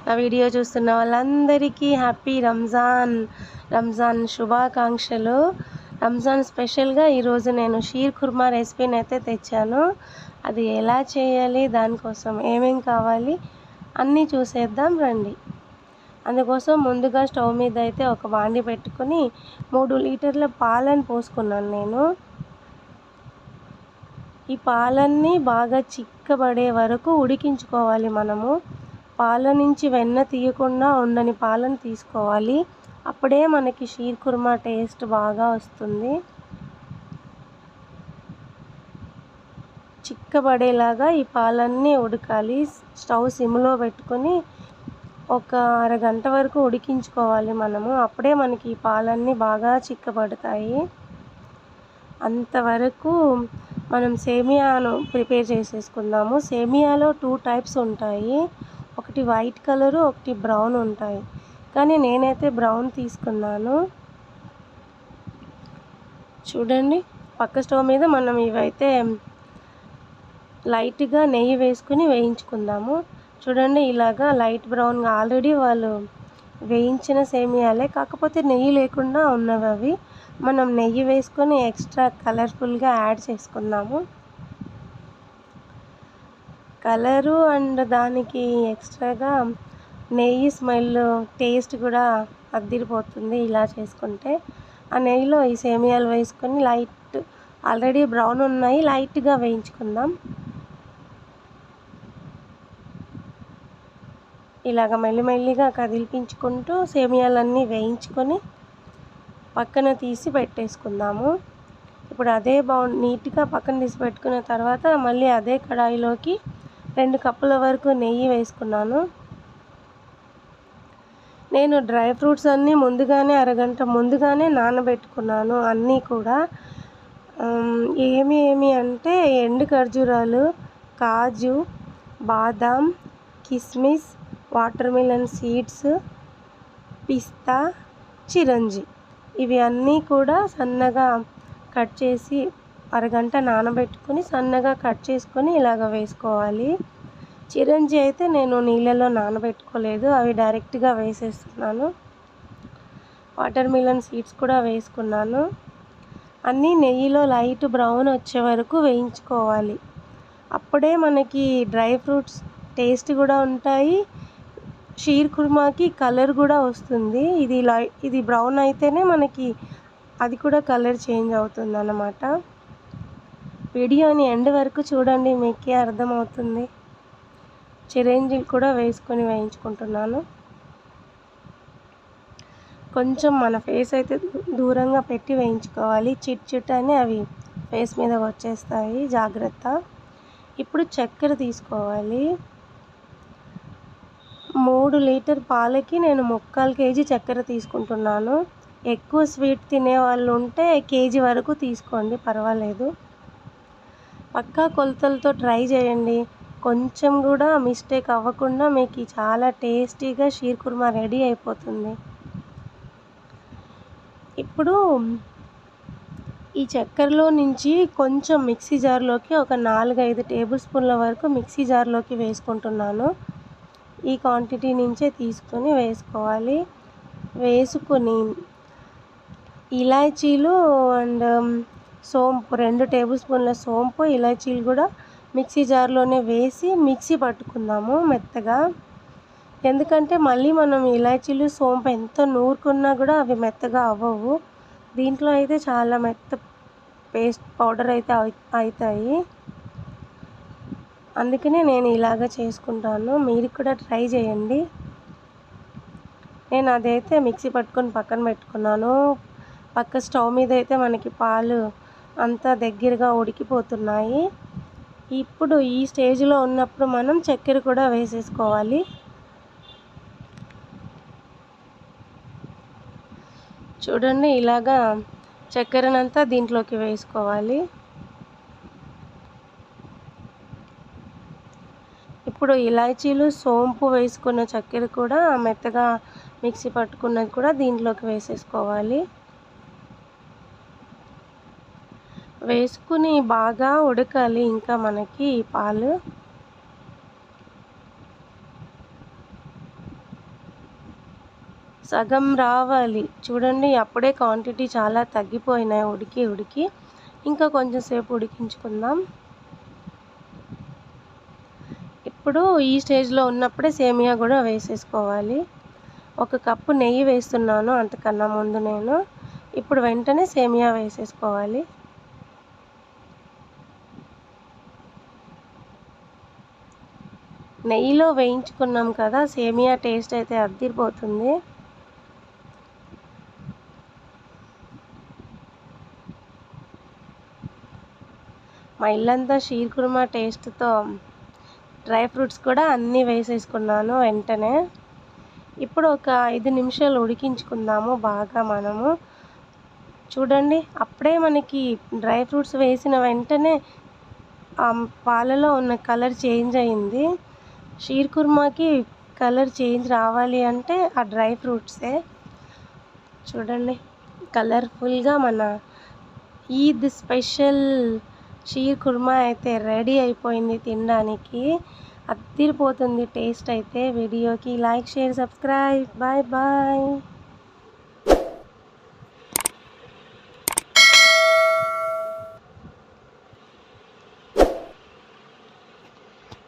నా వీడియో చూస్తున్న వాళ్ళందరికీ హ్యాపీ రంజాన్ శుభాకాంక్షలు. రంజాన్ స్పెషల్గా ఈరోజు నేను షీర్ కుర్మా రెసిపీని అయితే తెచ్చాను. అది ఎలా చేయాలి, దానికోసం ఏమేం కావాలి అన్నీ చూసేద్దాం రండి. అందుకోసం ముందుగా స్టవ్ మీద అయితే ఒక బాండి పెట్టుకొని 3 లీటర్ల పాలను పోసుకున్నాను నేను. ఈ పాలన్నీ బాగా చిక్కబడే వరకు ఉడికించుకోవాలి. మనము పాల నుంచి వెన్న తీయకుండా ఉండని పాలను తీసుకోవాలి. అప్పుడే మనకి షీర్ కుర్మా టేస్ట్ బాగా వస్తుంది. చిక్కబడేలాగా ఈ పాలన్నీ ఉడకాలి. స్టవ్ సిమ్లో పెట్టుకొని ఒక అరగంట వరకు ఉడికించుకోవాలి మనము. అప్పుడే మనకి ఈ పాలన్నీ బాగా చిక్కబడతాయి. అంతవరకు మనం సేమియాను ప్రిపేర్ చేసేసుకుందాము. సేమియాలో 2 టైప్స్ ఉంటాయి. ఒకటి వైట్ కలరు, ఒకటి బ్రౌన్ ఉంటాయి. కానీ నేనైతే బ్రౌన్ తీసుకున్నాను. చూడండి, పక్క స్టవ్ మీద మనం ఇవైతే లైట్గా నెయ్యి వేసుకుని వేయించుకుందాము. చూడండి, ఇలాగా లైట్ బ్రౌన్గా ఆల్రెడీ వాళ్ళు వేయించిన సేమియాలే, కాకపోతే నెయ్యి లేకుండా ఉన్నవి అవి. మనం నెయ్యి వేసుకొని ఎక్స్ట్రా కలర్ఫుల్గా యాడ్ చేసుకుందాము. కలరు అండ్ దానికి ఎక్స్ట్రాగా నెయ్యి స్మెల్ టేస్ట్ కూడా అద్దిరిపోతుంది ఇలా చేసుకుంటే. ఆ నెయ్యిలో ఈ సేమియాలు వేసుకొని లైట్ ఆల్రెడీ బ్రౌన్ ఉన్నాయి, లైట్గా వేయించుకుందాం. ఇలాగ మెల్లిమెల్లిగా కదిలిపించుకుంటూ సేమియాలన్నీ వేయించుకొని పక్కన తీసి పెట్టేసుకుందాము. ఇప్పుడు అదే నీట్గా పక్కన తీసి పెట్టుకున్న తర్వాత మళ్ళీ అదే కడాయిలోకి 2 కప్పుల వరకు నెయ్యి వేసుకున్నాను. నేను డ్రై ఫ్రూట్స్ అన్నీ ముందుగానే అరగంట ముందుగానే నానబెట్టుకున్నాను. అన్నీ కూడా ఏమి అంటే ఎండు ఖర్జూరాలు, కాజు, బాదాం, కిస్మిస్, వాటర్ మిలన్ సీడ్స్, పిస్తా, చిరంజి, ఇవి అన్నీ కూడా సన్నగా కట్ చేసి అరగంట నానబెట్టుకుని సన్నగా కట్ చేసుకొని ఇలాగ వేసుకోవాలి. చిరంజి అయితే నేను నీళ్ళలో నానబెట్టుకోలేదు, అవి డైరెక్ట్గా వేసేస్తున్నాను. వాటర్ మిలన్ సీడ్స్ కూడా వేసుకున్నాను. అన్నీ నెయ్యిలో లైట్ బ్రౌన్ వచ్చే వరకు వేయించుకోవాలి. అప్పుడే మనకి డ్రై ఫ్రూట్స్ టేస్ట్ కూడా ఉంటాయి, షీర్ కుర్మాకి కలర్ కూడా వస్తుంది. ఇది బ్రౌన్ అయితేనే మనకి అది కూడా కలర్ చేంజ్ అవుతుంది అన్నమాట. వీడియోని ఎండ్ వరకు చూడండి, మీకే అర్థమవుతుంది. చిరంజీలు కూడా వేసుకొని వేయించుకుంటున్నాను. కొంచెం మన ఫేస్ అయితే దూరంగా పెట్టి వేయించుకోవాలి. చిట్ అని అవి ఫేస్ మీద వచ్చేస్తాయి, జాగ్రత్త. ఇప్పుడు చక్కెర తీసుకోవాలి. 3 లీటర్ పాలకి నేను 3/4 కేజీ చక్కెర తీసుకుంటున్నాను. ఎక్కువ స్వీట్ తినే వాళ్ళు ఉంటే కేజీ వరకు తీసుకోండి, పర్వాలేదు. పక్కా కొలతలతో ట్రై చేయండి. కొంచెం కూడా మిస్టేక్ అవ్వకుండా మీకు చాలా టేస్టీగా షీర్ కుర్మా రెడీ అయిపోతుంది. ఇప్పుడు ఈ చక్కెరలో నుంచి కొంచెం మిక్సీ జార్లోకి ఒక 4-5 టేబుల్ స్పూన్ల వరకు మిక్సీ జార్లోకి వేసుకుంటున్నాను. ఈ క్వాంటిటీ నుంచే తీసుకొని వేసుకోవాలి. వేసుకొని ఇలాచీలు అండ్ సోంపు 2 టేబుల్ స్పూన్ల సోంపు, ఇలాచీలు కూడా మిక్సీ జార్లోనే వేసి మిక్సీ పట్టుకుందాము మెత్తగా. ఎందుకంటే మళ్ళీ మనం ఇలాచీలు సోంపు ఎంత నూరుకున్నా కూడా అవి మెత్తగా అవ్వవు. దీంట్లో అయితే చాలా మెత్త పేస్ట్ పౌడర్ అయితే అవుతాయి. అందుకనే నేను ఇలాగ చేసుకుంటాను. మీరు కూడా ట్రై చేయండి. నేను అదైతే మిక్సీ పట్టుకొని పక్కన పెట్టుకున్నాను. పక్క స్టవ్ మీద అయితే మనకి పాలు అంతా దగ్గరగా ఉడికిపోతున్నాయి. ఇప్పుడు ఈ స్టేజ్లో ఉన్నప్పుడు మనం చక్కెర కూడా వేసేసుకోవాలి. చూడండి, ఇలాగా చక్కెరనంతా దీంట్లోకి వేసుకోవాలి. ఇప్పుడు ఇలాచీలు సోంపు వేసుకున్న చక్కెర కూడా మెత్తగా మిక్సీ పట్టుకున్నది కూడా దీంట్లోకి వేసేసుకోవాలి. వేసుకుని బాగా ఉడకాలి ఇంకా మనకి ఈ పాలు. సగం రావాలి చూడండి. అప్పుడే క్వాంటిటీ చాలా తగ్గిపోయినాయి ఉడికి. ఇంకా కొంచెం సేపు ఉడికించుకుందాం. ఇప్పుడు ఈ స్టేజ్లో ఉన్నప్పుడే సేమియా కూడా వేసేసుకోవాలి. 1 కప్పు నెయ్యి వేస్తున్నాను అంతకన్నా ముందు నేను. ఇప్పుడు వెంటనే సేమియా వేసేసుకోవాలి. నెయ్యిలో వేయించుకున్నాం కదా, సేమియా టేస్ట్ అయితే అద్దిరిపోతుంది. మా ఇల్లంతా షీర్ కుర్మా టేస్ట్తో డ్రై ఫ్రూట్స్ కూడా అన్నీ వేసేసుకున్నాను వెంటనే. ఇప్పుడు ఒక 5 నిమిషాలు ఉడికించుకుందాము బాగా మనము. చూడండి, అప్పుడే మనకి డ్రై ఫ్రూట్స్ వేసిన వెంటనే పాలలో ఉన్న కలర్ చేంజ్ అయింది. షీర్ కుర్మాకి కలర్ చేంజ్ రావాలి అంటే ఆ డ్రై ఫ్రూట్సే. చూడండి, కలర్ఫుల్గా మన ఈద్ స్పెషల్ షీర్ కుర్మా అయితే రెడీ అయిపోయింది తినడానికి. అద్దిరిపోతుంది టేస్ట్ అయితే. వీడియోకి like, share, subscribe. Bye bye.